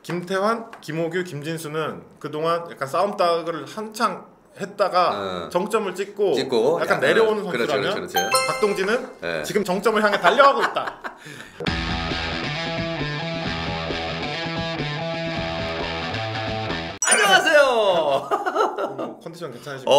김태환, 김호규, 김진수는 그동안 약간 싸움 따그를 한창 했다가 정점을 찍고 약간 내려오는 선수라면 그렇죠. 박동진은 네. 지금 정점을 향해 달려가고 있다. 안녕하세요. 컨디션 괜찮으십니까?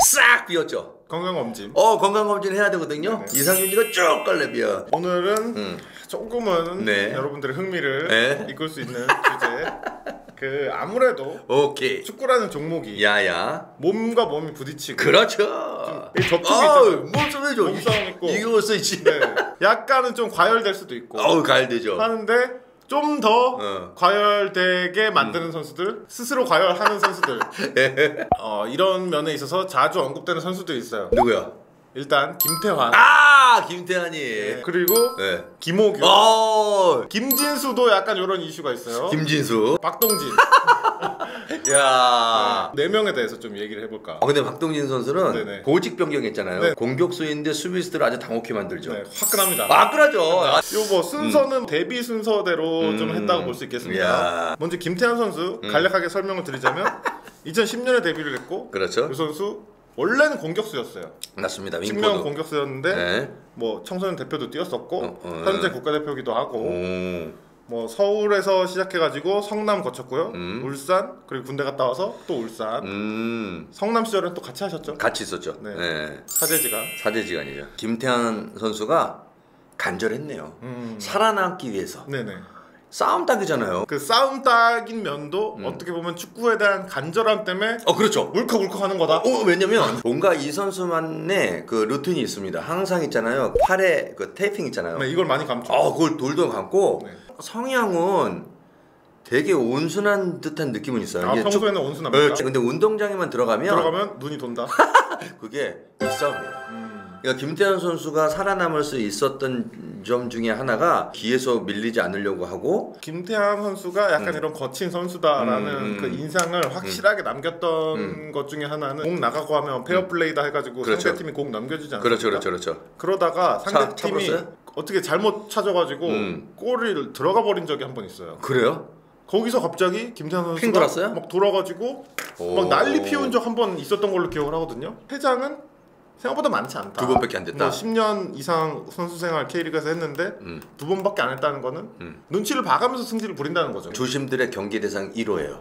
싹 비었죠. 건강검진. 건강검진 해야 되거든요. 네네. 이상윤이가 쭉 걸레비어. 오늘은 조금은 네. 여러분들의 흥미를 네. 이끌 수 있는 주제. 그 아무래도 오케이. 축구라는 종목이 야야. 몸과 몸이 부딪히고 그렇죠. 접촉이 있잖아요. 몸싸움이죠. 몸싸움 있고 이거 쓰지. 네. 약간은 좀 과열될 수도 있고 가열되죠. 하는데 좀 더 과열되게 만드는 선수들, 스스로 과열하는 선수들 이런 면에 있어서 자주 언급되는 선수들이 있어요. 누구야? 일단 김태환, 김태환이. 네. 그리고 네. 김호규, 김진수도 약간 이런 이슈가 있어요. 김진수. 박동진. 야. 네 명에 대해서 좀 얘기를 해볼까. 근데 박동진 선수는 네네. 보직 변경했잖아요. 네. 공격수인데 수비수들을 아주 당혹히 만들죠. 네, 화끈합니다. 화끈하죠. 요 뭐 순서는 데뷔 순서대로 좀 했다고 볼 수 있겠습니다. 야. 먼저 김태환 선수 간략하게 설명을 드리자면 2010년에 데뷔를 했고 그렇죠. 그 선수 원래는 공격수였어요. 맞습니다. 측면 윙포드. 공격수였는데 네. 뭐 청소년 대표도 뛰었었고 현재 국가대표기도 하고 오. 뭐 서울에서 시작해가지고 성남 거쳤고요. 울산 그리고 군대 갔다 와서 또 울산. 성남 시절은 또 같이 하셨죠? 같이 있었죠. 네. 네. 사제지간. 사제지간이죠. 김태환 선수가 간절했네요. 살아남기 위해서. 네네. 싸움 딱이잖아요. 그 싸움 딱인 면도 어떻게 보면 축구에 대한 간절함 때문에 그렇죠. 울컥울컥하는 거다. 왜냐면 뭔가 이 선수만의 그 루틴이 있습니다. 항상 있잖아요. 팔에 그 테이핑 있잖아요. 네, 이걸 많이 감죠. 그걸 돌돌 감고 네. 성향은 되게 온순한 듯한 느낌은 있어요. 이게 평소에는 온순합니까? 근데 운동장에만 들어가면 눈이 돈다. 그게 이 싸움이에요. 그러니까 김태환 선수가 살아남을 수 있었던 점 중에 하나가 뒤에서 밀리지 않으려고 하고 김태환 선수가 약간 이런 거친 선수다라는 그 인상을 확실하게 남겼던 것 중에 하나는 공 나가고 하면 페어플레이다 해가지고 그렇죠. 상대팀이 공 넘겨주지 않습니까? 그렇죠. 그러다가 상대팀이 차버렸어요? 어떻게 잘못 찾아가지고 골을 들어가 버린 적이 한 번 있어요. 그래요? 거기서 갑자기 김태환 핑 선수가 돌았어요? 막 돌아가지고 막 난리 피운 적 한 번 있었던 걸로 기억을 하거든요. 퇴장은 생각보다 많지 않다. 2번밖에 안 됐다. 뭐 10년 이상 선수 생활 K리그에서 했는데 2번밖에 안 했다는 거는 눈치를 봐가면서 승질을 부린다는 거죠. 주심들의 경기 대상 1호예요.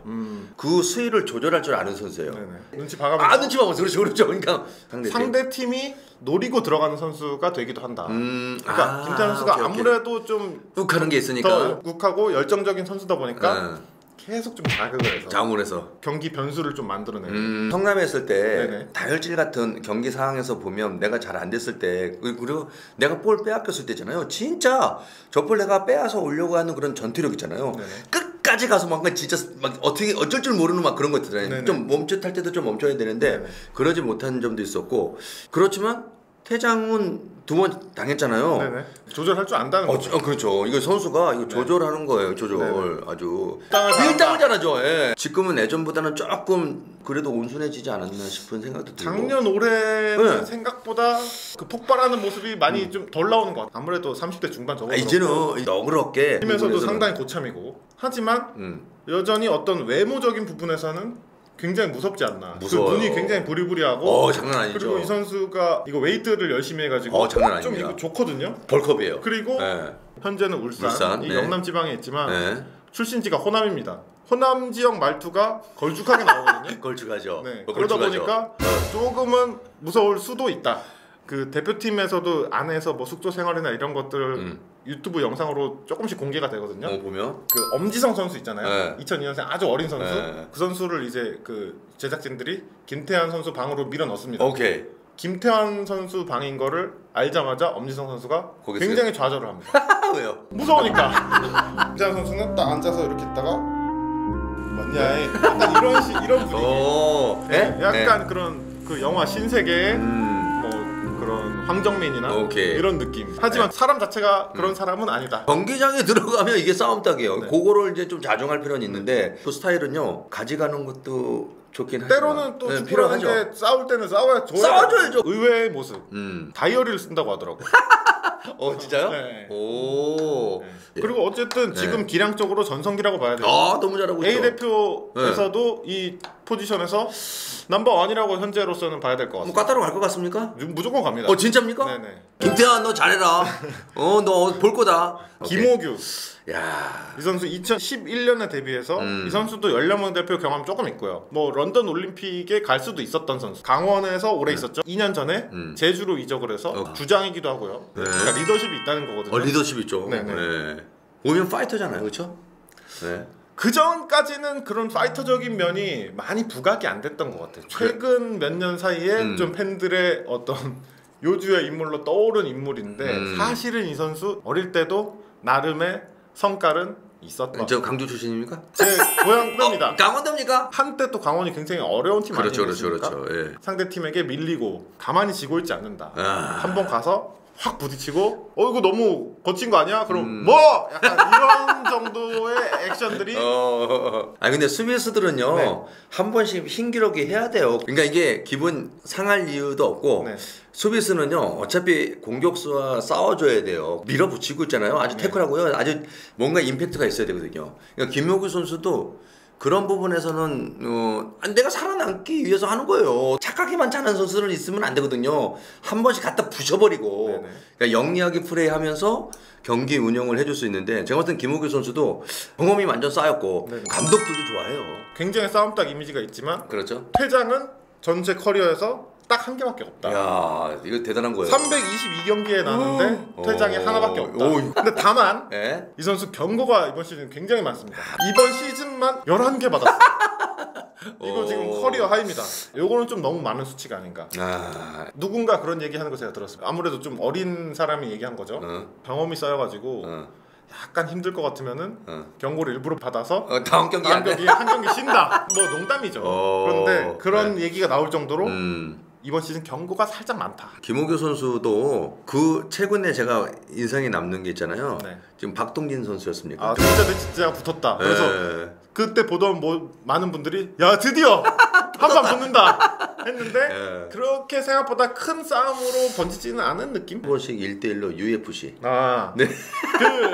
그 수위를 조절할 줄 아는 선수예요. 네네. 눈치 봐가면서. 눈치 봐서 그렇죠. 그러니까 상대 팀이 노리고 들어가는 선수가 되기도 한다. 그러니까 김태환 선수가 오케이. 아무래도 좀 욱하는 게 있으니까 더 욱하고 열정적인 선수다 보니까 계속 좀 자극을 해서 자웅을 해서 경기 변수를 좀 만들어내요. 성남에 있을 때 네네. 다혈질 같은 경기 상황에서 보면 내가 잘 안 됐을 때 그리고 내가 볼 빼앗겼을 때잖아요. 진짜 저 볼 내가 빼앗아 오려고 하는 그런 전투력 있잖아요. 네네. 끝까지 가서 막 진짜 막 어떻게 어쩔 줄 모르는 막 그런 거 있잖아요. 네네. 좀 멈칫할 때도 좀 멈춰야 되는데 네네. 그러지 못한 점도 있었고 그렇지만 퇴장은 2번 당했잖아요. 네네. 조절할 줄 안다는 거죠. 그렇죠. 이거 선수가 이거 조절하는 거예요. 조절 아주 일당을 잘하죠. 예. 지금은 예전보다는 조금 그래도 온순해지지 않았나 싶은 생각도 들고. 작년 올해는 네. 생각보다 그 폭발하는 모습이 많이 좀 덜 나오는 것 같아요. 아무래도 30대 중반 접어들었고 이제는 너그럽게 팀에서도 상당히 고참이고 하지만 여전히 어떤 외모적인 부분에서는 굉장히 무섭지 않나. 무서워요. 그 눈이 굉장히 부리부리하고 장난 아니죠. 그리고 이 선수가 이거 웨이트를 열심히 해가지고 장난 좀 아닙니다. 이거 좋거든요. 벌컵이에요. 그리고 네. 현재는 울산, 이 네. 영남 지방에 있지만 네. 출신지가 호남입니다. 호남 지역 말투가 걸쭉하게 나오거든요. 걸쭉하죠. 네. 그러다 보니까 조금은 무서울 수도 있다. 그 대표팀에서도 안에서 뭐 숙소 생활이나 이런 것들 유튜브 영상으로 조금씩 공개가 되거든요. 보면 그 엄지성 선수 있잖아요. 네. 2002년생 아주 어린 선수. 네. 그 선수를 이제 그 제작진들이 김태환 선수 방으로 밀어 넣습니다. 오케이. 김태환 선수 방인 거를 알자마자 엄지성 선수가 거기서 굉장히 좌절을 합니다. 왜요? 무서우니까. 김태환 선수는 딱 앉아서 이렇게 있다가 뭐냐 약간 이런 분위기. 네? 약간 그런 그 영화 신세계의 뭐 그런 황정민이나 오케이. 이런 느낌. 하지만 사람 자체가 그런 사람은 아니다. 경기장에 들어가면 이게 싸움닭이에요. 네. 그거를 이제 좀 자중할 필요는 있는데 그 스타일은요 가져가는 것도 좋긴 하지만 때로는 또 필요하죠. 축구라는 게 싸울 때는 싸워줘야죠. 싸워줘야죠. 의외의 모습. 다이어리를 쓴다고 하더라고. 진짜요? 네. 오. 네. 그리고 어쨌든 지금 기량적으로 전성기라고 봐야 돼요. 너무 잘하고 있죠. A 대표에서도 이 포지션에서 넘버원이라고 현재로서는 봐야 될 것 같습니다. 뭐 까따로 갈 것 같습니까? 무조건 갑니다. 진짜입니까? 네네. 김태환 너 잘해라. 너 볼 거다. 김호규. 야. 이 선수 2011년에 데뷔해서 이 선수도 연령형 대표 경험 조금 있고요. 뭐 런던 올림픽에 갈 수도 있었던 선수. 강원에서 오래 있었죠. 2년 전에 제주로 이적을 해서 주장이기도 하고요. 네. 그러니까 리더십이 있다는 거거든요. 리더십 있죠. 네네. 네. 보면 파이터잖아요, 그렇죠? 네. 그 전까지는 그런 파이터적인 면이 많이 부각이 안 됐던 것 같아요. 최근 몇 년 사이에 좀 팬들의 어떤 요주의 인물로 떠오른 인물인데 사실은 이 선수 어릴 때도 나름의 성깔은 있었던. 저 강주 출신입니까? 제 고향 겁니다. 강원도입니까? 한때 또 강원이 굉장히 어려운 팀 아니었습니까? 그렇죠. 예. 상대 팀에게 밀리고 가만히 지고 있지 않는다. 아. 한번 가서 확 부딪히고 이거 너무 거친 거 아니야? 그럼 뭐 약간 이런 정도의 액션들이 근데 수비수들은요 네. 한 번씩 힘기록이 해야 돼요. 그러니까 이게 기분 상할 이유도 없고 네. 수비수는요 어차피 공격수와 싸워줘야 돼요. 밀어붙이고 있잖아요. 아주 태클하고요. 아주 뭔가 임팩트가 있어야 되거든요. 그러니까 김효규 선수도 그런 부분에서는 내가 살아남기 위해서 하는 거예요. 착하게만 차는 선수는 있으면 안 되거든요. 한 번씩 갖다 부셔버리고 그러니까 영리하게 플레이하면서 경기 운영을 해줄 수 있는데 제가 봤을 땐 김호규 선수도 경험이 완전 쌓였고 네네. 감독들도 좋아해요. 굉장히 싸움딱 이미지가 있지만 그렇죠. 퇴장은 전체 커리어에서 딱 한 개밖에 없다. 야 이거 대단한 거예요. 322경기에 나는데 퇴장이 하나밖에 없다. 근데 다만 네? 이 선수 경고가 이번 시즌 굉장히 많습니다. 이번 시즌만 11개 받았어요. 이거 지금 커리어 하이입니다. 요거는 좀 너무 많은 수치가 아닌가. 누군가 그런 얘기하는 거 제가 들었어요. 아무래도 좀 어린 사람이 얘기한 거죠. 경험이 쌓여가지고 약간 힘들 것 같으면은 경고를 일부러 받아서 다음 경기 한 경기 쉰다. 뭐 농담이죠. 그런데 그런 얘기가 나올 정도로 이번 시즌 경고가 살짝 많다. 김호규 선수도 그 최근에 제가 인상이 남는 게 있잖아요. 네. 지금 박동진 선수였습니까? 진짜 붙었다. 그래서 그때 보던 많은 분들이 야 드디어 한 판 붙는다 했는데 그렇게 생각보다 큰 싸움으로 번지지는 않은 느낌? 한 번씩 1대1로 UFC. 네. 그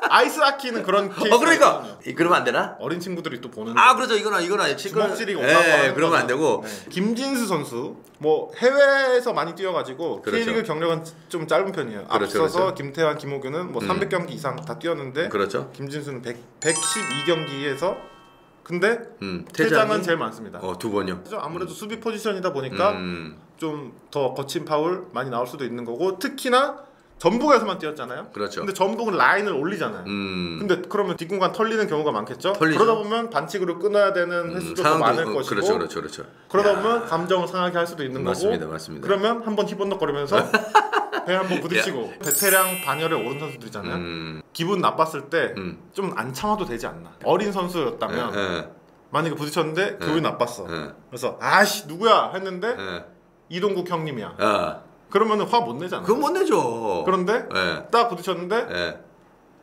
아이스 하키는 그런 케이스. 그러니까 그러면 안 되나? 어린 친구들이 또 보는. 그렇죠. 이거나 주먹질이고 올라가는. 그러면 안 되고. 김진수 선수 뭐 해외에서 많이 뛰어가지고 그렇죠. K리그 경력은 좀 짧은 편이에요. 그렇죠, 앞서서 그렇죠. 김태환, 김호규는 뭐 300경기 이상 다 뛰었는데 그렇죠. 김진수는 112경기에서 근데 퇴장은 퇴장이 제일 많습니다. 2번요. 아무래도 수비 포지션이다 보니까 좀 더 거친 파울 많이 나올 수도 있는 거고 특히나 전북에서만 뛰었잖아요. 그렇죠. 근데 전북은 라인을 올리잖아요. 근데 그러면 뒷공간 털리는 경우가 많겠죠. 털리죠. 그러다 보면 반칙으로 끊어야 되는 횟수도 더 많을 것이고. 그렇죠. 그러다 보면 감정을 상하게 할 수도 있는 맞습니다. 거고. 그러면 한번 희번덕거리면서 배 한번 부딪히고 베테랑 반열에 오른 선수들이잖아요. 기분 나빴을 때 좀 안 참아도 되지 않나. 어린 선수였다면 만약에 부딪혔는데 기분이 나빴어. 그래서 아씨 누구야 했는데 이동국 형님이야. 그러면은 화 못 내잖아. 그건 못 내죠. 그런데 딱 부딪혔는데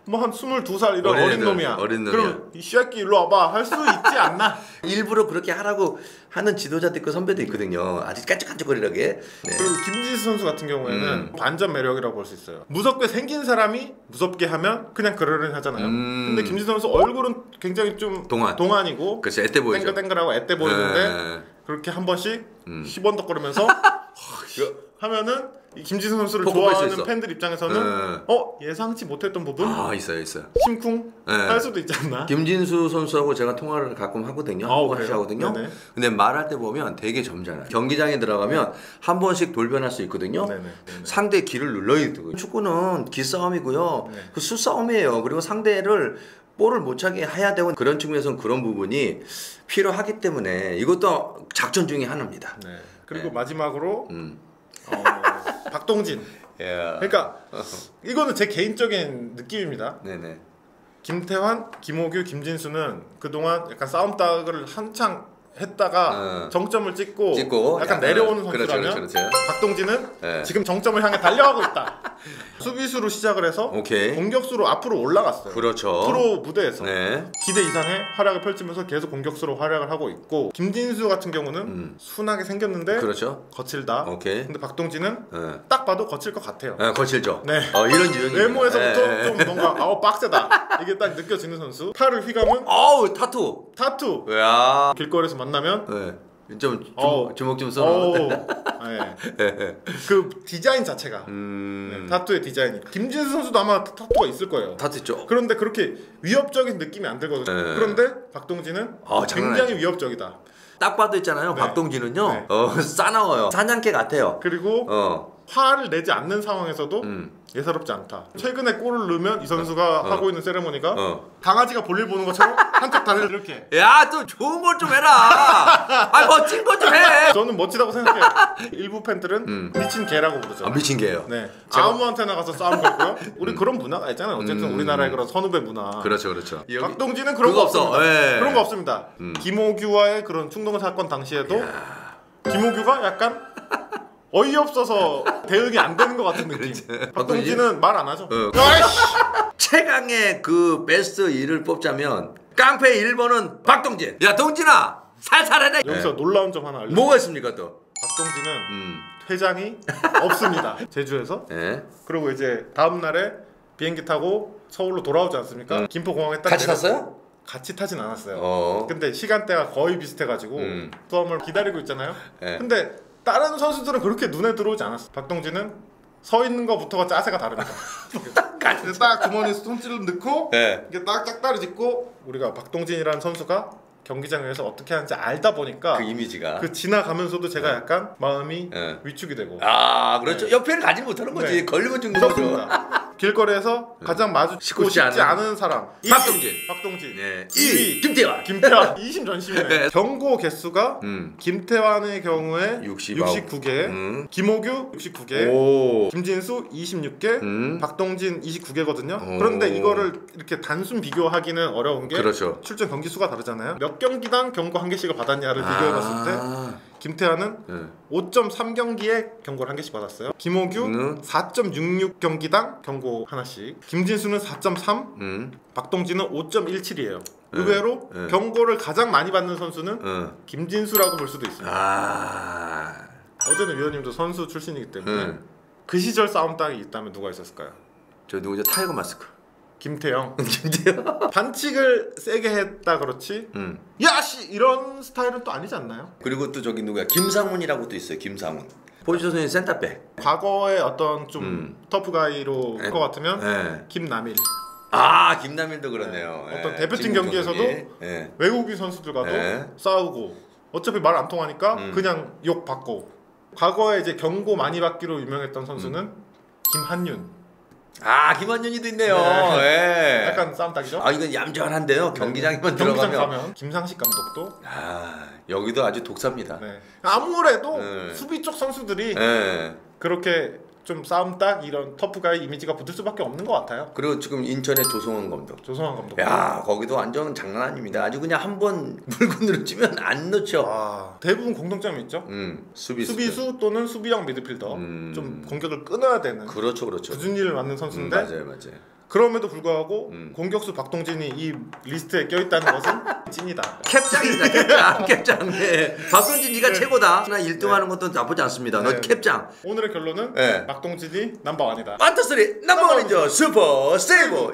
뭐 한 22살 이런 어린 놈이야. 그럼 이 새끼 일로 와봐 할 수 있지 않나? 일부러 그렇게 하라고 하는 지도자도 있고 선배도 있거든요. 아주 깐죽깐죽거리게. 그리고 김진수 선수 같은 경우에는 반전 매력이라고 볼 수 있어요. 무섭게 생긴 사람이 무섭게 하면 그냥 그러려니 하잖아요. 근데 김진수 선수 얼굴은 굉장히 좀 동안이고 그렇죠. 애때 보이죠. 땡글땡글하고 애때 보이는데 그렇게 한 번씩 희번덕거리면서 하면은 이 김진수 선수를 좋아하는 팬들 입장에서는 예상치 못했던 부분 있어요. 심쿵 할 수도 있지 않나? 김진수 선수하고 제가 통화를 가끔 하거든요. 하거든요. 근데 말할 때 보면 되게 점잖아요. 경기장에 들어가면 한 번씩 돌변할 수 있거든요. 상대 기를 눌러야 되고 축구는 기싸움이고요. 그 수싸움이에요. 그리고 상대를 볼을 못 차게 해야 되고 그런 측면에서는 그런 부분이 필요하기 때문에 이것도 작전 중에 하나입니다. 그리고 마지막으로 박동진. 그러니까 이거는 제 개인적인 느낌입니다. 김태환, 김호규, 김진수는 그동안 약간 싸움닭을 한창 했다가 정점을 찍고 약간 약간, 내려오는 그렇죠, 선수라면 그렇죠. 박동진은 네. 지금 정점을 향해 달려가고 있다. 수비수로 시작을 해서 오케이. 공격수로 앞으로 올라갔어요. 그렇죠. 프로 무대에서 네. 기대 이상의 활약을 펼치면서 계속 공격수로 활약을 하고 있고, 김진수 같은 경우는 순하게 생겼는데 그렇죠. 거칠다. 오케이. 근데 박동진은 네. 딱 봐도 거칠 것 같아요. 거칠죠. 네. 이런 유형이 외모에서부터 좀 뭔가 빡세다 이게 딱 느껴지는 선수. 팔을 휘감은 어우 타투. 야. 길거리에서 만나면 네. 좀 주먹 좀 써. 네. 그 디자인 자체가 네, 타투의 디자인이. 김진수 선수도 아마 타투가 있을 거예요. 타투 있죠. 그런데 그렇게 위협적인 느낌이 안 들거든요. 네. 그런데 박동진은 굉장히 위협적이다. 딱 봐도 있잖아요. 네. 박동진은요. 네. 싸나워요. 사냥개 같아요. 그리고 화를 내지 않는 상황에서도 예사롭지 않다. 최근에 골을 넣으면 이 선수가 하고 있는 세레모니가 강아지가 볼일 보는 것처럼 한쪽 다리를 이렇게. 야, 또 좋은 것 좀 해라. 멋진 것 좀 해. 저는 멋지다고 생각해요. 일부 팬들은 미친 개라고 부르죠. 미친 개예요. 네. 아무한테나 가서 싸움 걸고요. 우리 그런 문화가 있잖아요. 어쨌든 우리나라의 그런 선후배 문화. 그렇죠. 박동진은 그런 거 없습니다. 그런 거 없습니다. 김호규와의 그런 충동 사건 당시에도 김호규가 약간 어이없어서 대응이 안 되는 것 같은 느낌. 박동진은 말 안 하죠. 최강의 그 베스트 1을 뽑자면 깡패 1번은 박동진. 야 동진아 살살해라. 여기서 놀라운 점 하나 알려드릴게요. 뭐가 있습니까 또? 박동진은 퇴장이 없습니다. 제주에서. 네. 그리고 이제 다음 날에 비행기 타고 서울로 돌아오지 않습니까? 김포공항에 딱 같이 탔어요? 같이 타진 않았어요. 근데 시간대가 거의 비슷해가지고 수험을 기다리고 있잖아요. 근데 다른 선수들은 그렇게 눈에 들어오지 않았어. 박동진은 서 있는 거부터가 짜세가 다릅니다. 딱 주머니에 손질을 넣고 이게 딱 짝다리 짚고, 우리가 박동진이라는 선수가 경기장에서 어떻게 하는지 알다 보니까 그 이미지가 그 지나가면서도 제가 약간 마음이 위축이 되고. 그렇죠. 옆에를 가지 못하는 거지. 걸리면 죽는 거죠. 길거리에서 가장 마주치고 싶지 않은 사람 박동진. 네. 2위 김태환 2심전심이네. 경고 개수가 김태환의 경우에 69개, 김호규 69개, 김진수 26개, 박동진 29개거든요. 그런데 이거를 이렇게 단순 비교하기는 어려운 게 출전 경기 수가 다르잖아요. 몇 경기당 경고 한 개씩을 받았냐를 비교해봤을 때 김태환은 5.3경기에 경고를 한 개씩 받았어요. 김호규 4.66경기당 경고 하나씩. 김진수는 4.3, 박동진은 5.17이에요. 의외로 경고를 가장 많이 받는 선수는 김진수라고 볼 수도 있습니다. 어제는 위원님도 선수 출신이기 때문에 그 시절 싸움닭이 있다면 누가 있었을까요? 저 누구죠? 타이거 마스크. 김태형. 반칙을 세게 했다 그렇지. 야씨 이런 스타일은 또 아니지 않나요? 그리고 또 저기 누구야? 김상훈이라고 또 있어요. 김상훈. 포지션이 센터백. 과거에 어떤 좀 터프가이로 할 것 같으면 김남일. 김남일도 그렇네요. 어떤 대표팀 경기에서도 외국인 선수들과도 싸우고, 어차피 말 안 통하니까 그냥 욕 받고. 과거에 이제 경고 많이 받기로 유명했던 선수는 김한윤. 김한윤이도 있네요. 약간 싸움닭이죠. 이건 얌전한데요. 경기장에만 경기장 들어가면. 가면 김상식 감독도. 여기도 아주 독사입니다. 아무래도 수비 쪽 선수들이 그렇게 좀 싸움닭 이런 터프가이 이미지가 붙을 수밖에 없는 것 같아요. 그리고 지금 인천의 조성환 감독. 거기도 완전 장난 아닙니다. 아주 그냥 한번 물건으로 치면 안 넣죠. 대부분 공통점이 있죠. 수비수 또는 수비형 미드필더. 좀 공격을 끊어야 되는. 그렇죠. 굳은 일을 맡는 선수인데. 맞아요. 그럼에도 불구하고 공격수 박동진이 이 리스트에 껴있다는 것은 찐이다. 캡장입니다. 캡장. 박동진 네가 최고다. 나 1등하는 것도 나쁘지 않습니다. 너 캡장. 오늘의 결론은 박동진이 넘버원이다. 안타스리 넘버원이죠. 슈퍼 세이브.